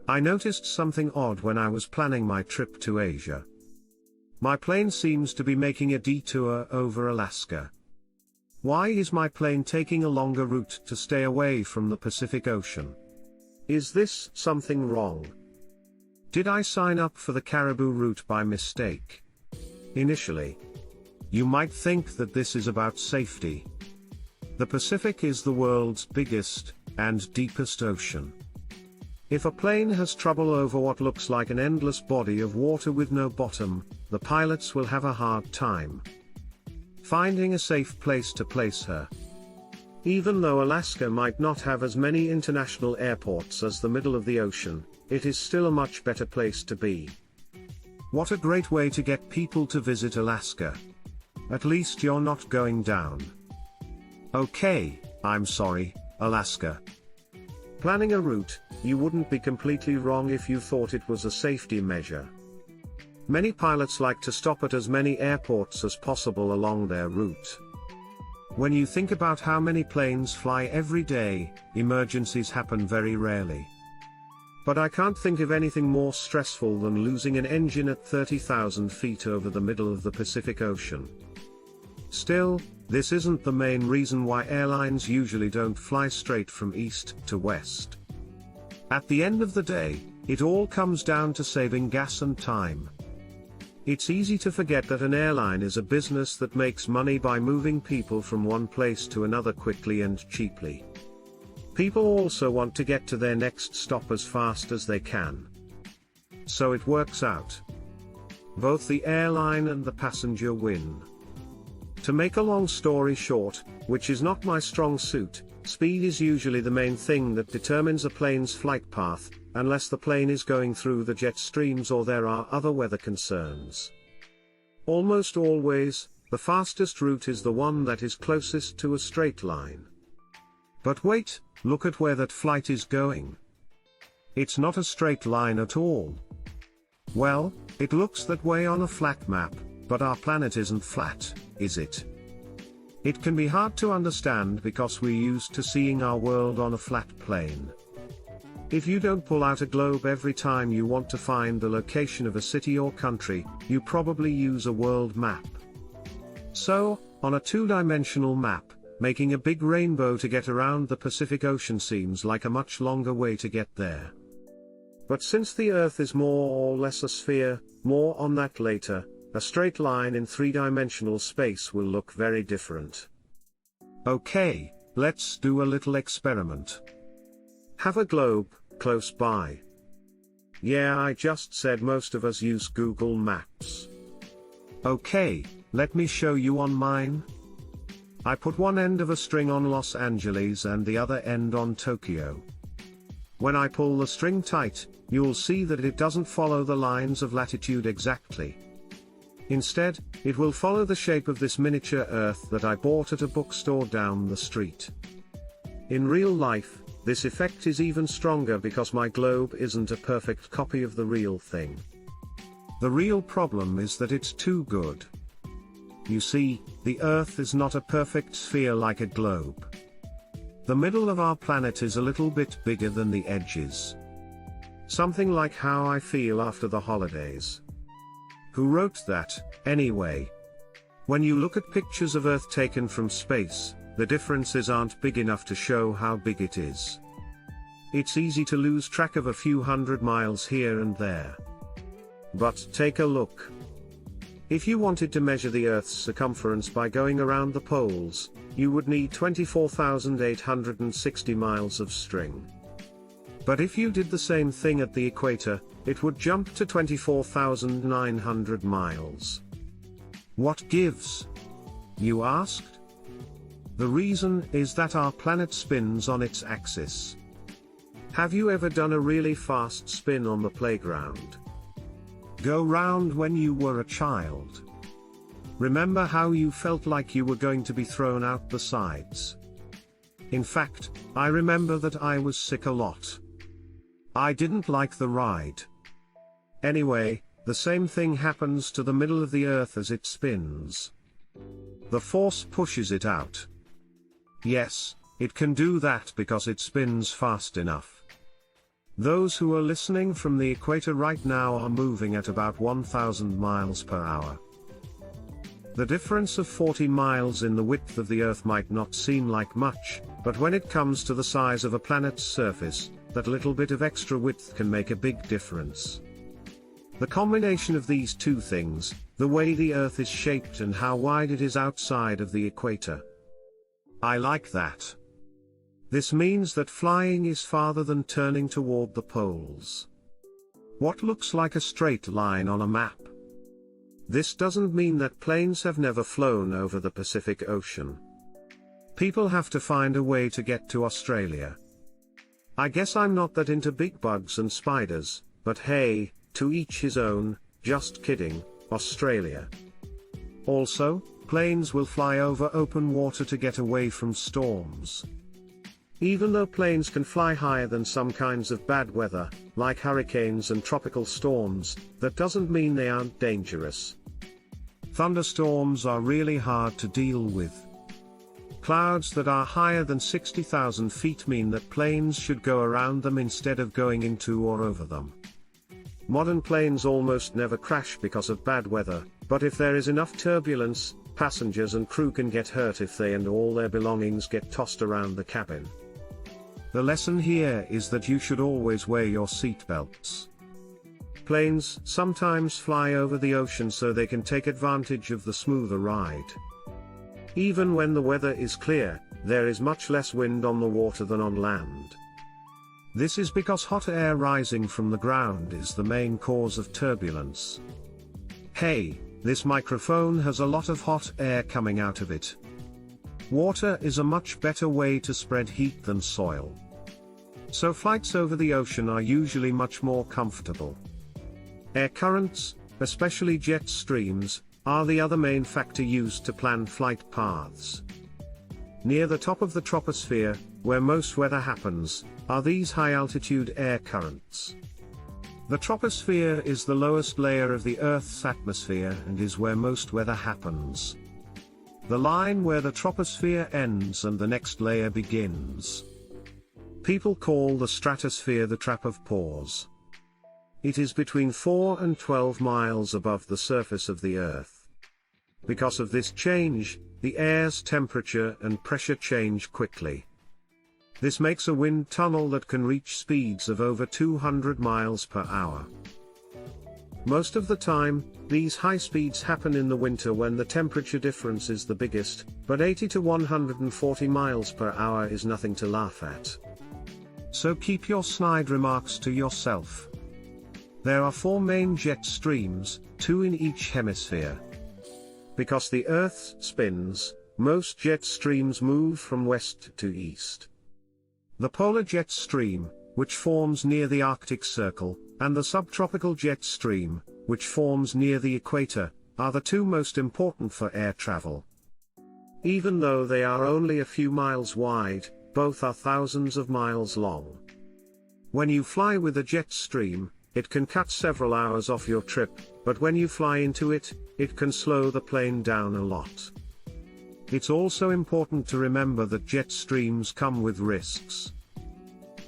I noticed something odd when I was planning my trip to Asia. My plane seems to be making a detour over Alaska. Why is my plane taking a longer route to stay away from the Pacific Ocean? Is this something wrong? Did I sign up for the Caribou route by mistake? Initially, you might think that this is about safety. The Pacific is the world's biggest and deepest ocean. If a plane has trouble over what looks like an endless body of water with no bottom, the pilots will have a hard time finding a safe place to place her. Even though Alaska might not have as many international airports as the middle of the ocean, it is still a much better place to be. What a great way to get people to visit Alaska. At least you're not going down. Okay, I'm sorry, Alaska. Planning a route, you wouldn't be completely wrong if you thought it was a safety measure. Many pilots like to stop at as many airports as possible along their route. When you think about how many planes fly every day, emergencies happen very rarely. But I can't think of anything more stressful than losing an engine at 30,000 feet over the middle of the Pacific Ocean. Still, this isn't the main reason why airlines usually don't fly straight from east to west. At the end of the day, it all comes down to saving gas and time. It's easy to forget that an airline is a business that makes money by moving people from one place to another quickly and cheaply. People also want to get to their next stop as fast as they can. So it works out. Both the airline and the passenger win. To make a long story short, which is not my strong suit, speed is usually the main thing that determines a plane's flight path, unless the plane is going through the jet streams or there are other weather concerns. Almost always, the fastest route is the one that is closest to a straight line. But wait, look at where that flight is going. It's not a straight line at all. Well, it looks that way on a flat map, but our planet isn't flat, is it? It can be hard to understand because we're used to seeing our world on a flat plane. If you don't pull out a globe every time you want to find the location of a city or country, you probably use a world map. So, on a two-dimensional map, making a big rainbow to get around the Pacific Ocean seems like a much longer way to get there. But since the Earth is more or less a sphere, more on that later, a straight line in three-dimensional space will look very different. Okay, let's do a little experiment. Have a globe close by. Yeah, I just said most of us use Google Maps. Okay, let me show you on mine. I put one end of a string on Los Angeles and the other end on Tokyo. When I pull the string tight, you'll see that it doesn't follow the lines of latitude exactly. Instead, it will follow the shape of this miniature Earth that I bought at a bookstore down the street. In real life, this effect is even stronger because my globe isn't a perfect copy of the real thing. The real problem is that it's too good. You see, the Earth is not a perfect sphere like a globe. The middle of our planet is a little bit bigger than the edges. Something like how I feel after the holidays. Who wrote that, anyway? When you look at pictures of Earth taken from space, the differences aren't big enough to show how big it is. It's easy to lose track of a few hundred miles here and there. But take a look. If you wanted to measure the Earth's circumference by going around the poles, you would need 24,860 miles of string. But if you did the same thing at the equator, it would jump to 24,900 miles. What gives? You asked? The reason is that our planet spins on its axis. Have you ever done a really fast spin on the playground? Go round when you were a child. Remember how you felt like you were going to be thrown out the sides? In fact, I remember that I was sick a lot. I didn't like the ride. Anyway, the same thing happens to the middle of the Earth as it spins. The force pushes it out. Yes, it can do that because it spins fast enough. Those who are listening from the equator right now are moving at about 1,000 miles per hour. The difference of 40 miles in the width of the Earth might not seem like much, but when it comes to the size of a planet's surface, that little bit of extra width can make a big difference. The combination of these two things, the way the Earth is shaped and how wide it is outside of the equator. I like that. This means that flying is farther than turning toward the poles. What looks like a straight line on a map. This doesn't mean that planes have never flown over the Pacific Ocean. People have to find a way to get to Australia. I guess I'm not that into big bugs and spiders, but hey, to each his own, just kidding, Australia. Also, planes will fly over open water to get away from storms. Even though planes can fly higher than some kinds of bad weather, like hurricanes and tropical storms, that doesn't mean they aren't dangerous. Thunderstorms are really hard to deal with. Clouds that are higher than 60,000 feet mean that planes should go around them instead of going into or over them. Modern planes almost never crash because of bad weather, but if there is enough turbulence, passengers and crew can get hurt if they and all their belongings get tossed around the cabin. The lesson here is that you should always wear your seatbelts. Planes sometimes fly over the ocean so they can take advantage of the smoother ride. Even when the weather is clear, there is much less wind on the water than on land. This is because hot air rising from the ground is the main cause of turbulence. Hey, this microphone has a lot of hot air coming out of it. Water is a much better way to spread heat than soil. So flights over the ocean are usually much more comfortable. Air currents, especially jet streams, are the other main factor used to plan flight paths. Near the top of the troposphere, where most weather happens, are these high-altitude air currents. The troposphere is the lowest layer of the Earth's atmosphere and is where most weather happens. The line where the troposphere ends and the next layer begins. People call the stratosphere the trap of pores. It is between 4 and 12 miles above the surface of the Earth. Because of this change, the air's temperature and pressure change quickly. This makes a wind tunnel that can reach speeds of over 200 miles per hour. Most of the time, these high speeds happen in the winter when the temperature difference is the biggest, but 80 to 140 miles per hour is nothing to laugh at. So keep your snide remarks to yourself. There are 4 main jet streams, 2 in each hemisphere. Because the Earth spins, most jet streams move from west to east. The polar jet stream, which forms near the Arctic Circle, and the subtropical jet stream, which forms near the equator, are the 2 most important for air travel. Even though they are only a few miles wide, both are thousands of miles long. When you fly with a jet stream, it can cut several hours off your trip, but when you fly into it, it can slow the plane down a lot. It's also important to remember that jet streams come with risks.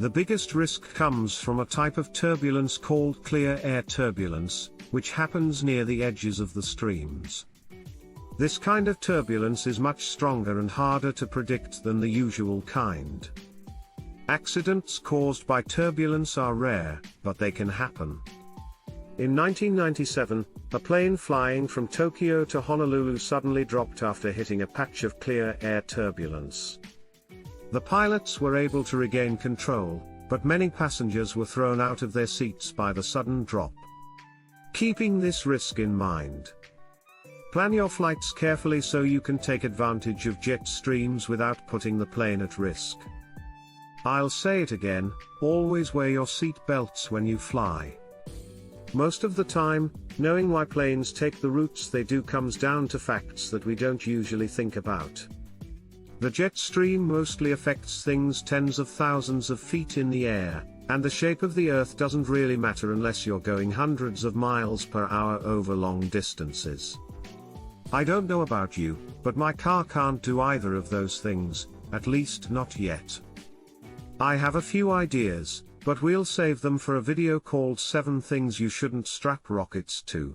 The biggest risk comes from a type of turbulence called clear air turbulence, which happens near the edges of the streams. This kind of turbulence is much stronger and harder to predict than the usual kind. Accidents caused by turbulence are rare, but they can happen. In 1997, a plane flying from Tokyo to Honolulu suddenly dropped after hitting a patch of clear air turbulence. The pilots were able to regain control, but many passengers were thrown out of their seats by the sudden drop. Keeping this risk in mind, plan your flights carefully so you can take advantage of jet streams without putting the plane at risk. I'll say it again, always wear your seat belts when you fly. Most of the time, knowing why planes take the routes they do comes down to facts that we don't usually think about. The jet stream mostly affects things tens of thousands of feet in the air, and the shape of the Earth doesn't really matter unless you're going hundreds of miles per hour over long distances. I don't know about you, but my car can't do either of those things, at least not yet. I have a few ideas, But we'll save them for a video called 7 Things You Shouldn't Strap Rockets To.